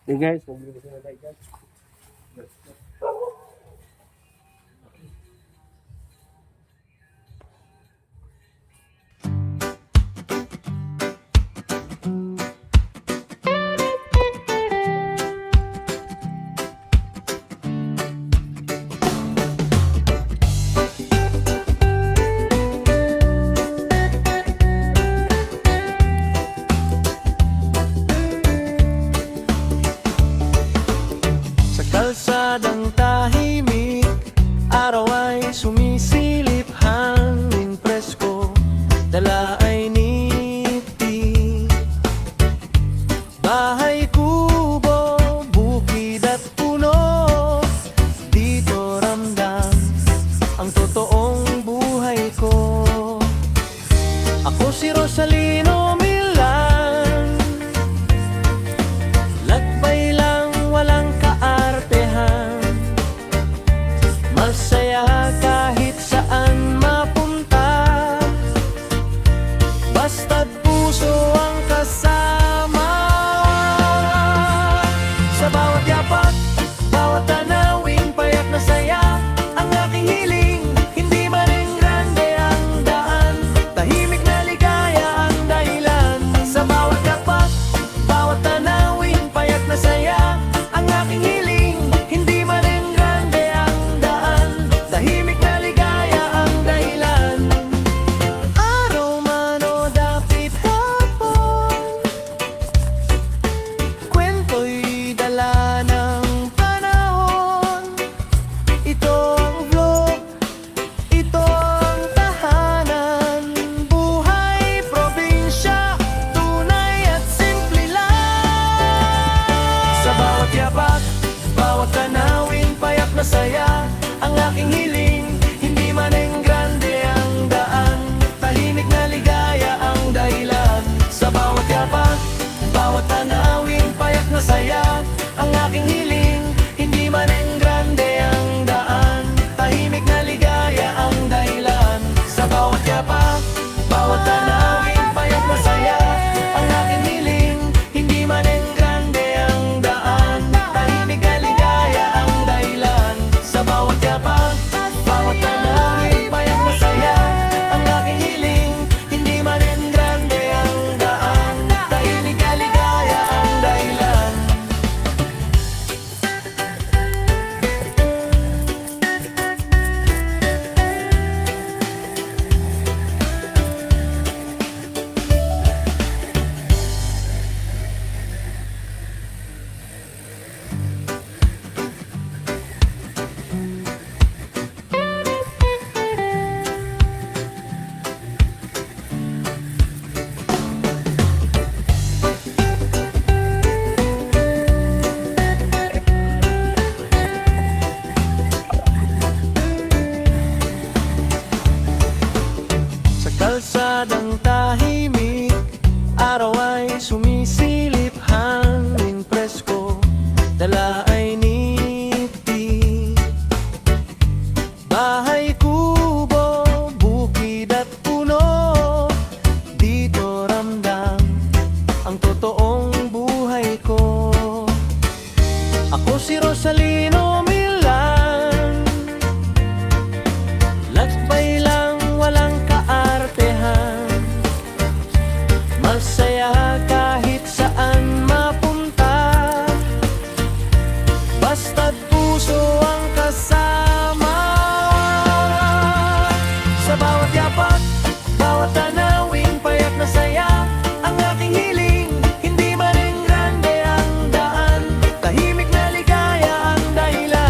Hey guys, magbibigay na tayo guys. Sa kalsadang tahimik, araw ay sumisilip, hangin presko, dala ay niti. Bahay, kubo, bukid at puno, dito ramdam ang totoong buhay ko. Ako si Rosalino Milan, lakbay lang walang kaartehan, masaya kahit saan mapunta, basta't puso ang kasama. Sa bawat yapak, bawat tanawing payak na saya, ang aking hiling, hindi man rin grande ang daan, tahimik na ligaya ang dahilan. Sa bawat yapak, bawat tanawing payak na saya, ang aking hiling, hindi man rin grande ang daan, tahimik na ligaya ang dahilan. Araw man o dapit hapon, kwento'y dala ng panahon. Ito ang vlog, ito ang tahanan, buhay probinsya, tunay at simple lang. Sa bawat yapak, bawat tanawin, payak na saya, ang aking hiling, hindi man ang grande ang daan, tahimik na ligaya ang dahilan. Sa bawat yapak, bawat tanawin, payak na saya, ang aking hiling, hindi man ang grande ang daan, tahimik na ligaya ang dahilan. Sa bawat yapak, bawat tanawin, payak na saya, ang aking hiling, hindi man ang grande ang daan, tahimik na ligaya ang dahilan. Sa bawat yapak, bawat tanawin, payak na saya, ang aking hiling, hindi man ang grande ang daan, tahimik na ligaya ang dahilan. Sa kalsadang tahimik, araw ay sumisilip, hangin presko, dala ay niti. Bahay, kubo, bukid at puno, dito ramdam ang totoong buhay ko. Ako si Rosalino Milan, lakbay lang walang kaartehan, masaya kahit saan mapunta, basta't puso ang kasama. Sa bawat yapak, bawat tanawing, payak na saya, ang aking hiling, hindi man rin grande ang daan, tahimik na ligaya ang dahilan.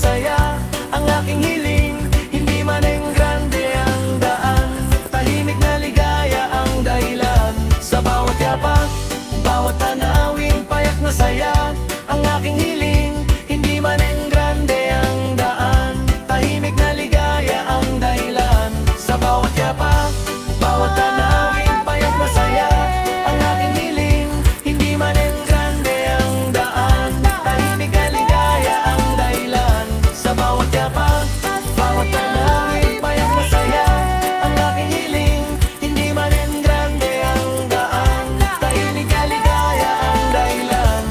masaya. Ang aking hiling, hindi man grande ang daan. Tahimik na ligaya ang dahilan. Sa bawat yapak, bawat tanawin, payak na saya. Ang aking hiling, hindi man grande ang daan. Tahimik na ligaya ang dahilan. Sa bawat yapak, bawat tanawin, payak na saya. Ang aking hiling, hindi man grande ang daan. Tahimik na ligaya ang dahilan. Sa bawat yapak, bawat tanawin, payak na saya. Ang aking hiling, hindi man grande ang daan. Tahimik na ligaya ang dahilan.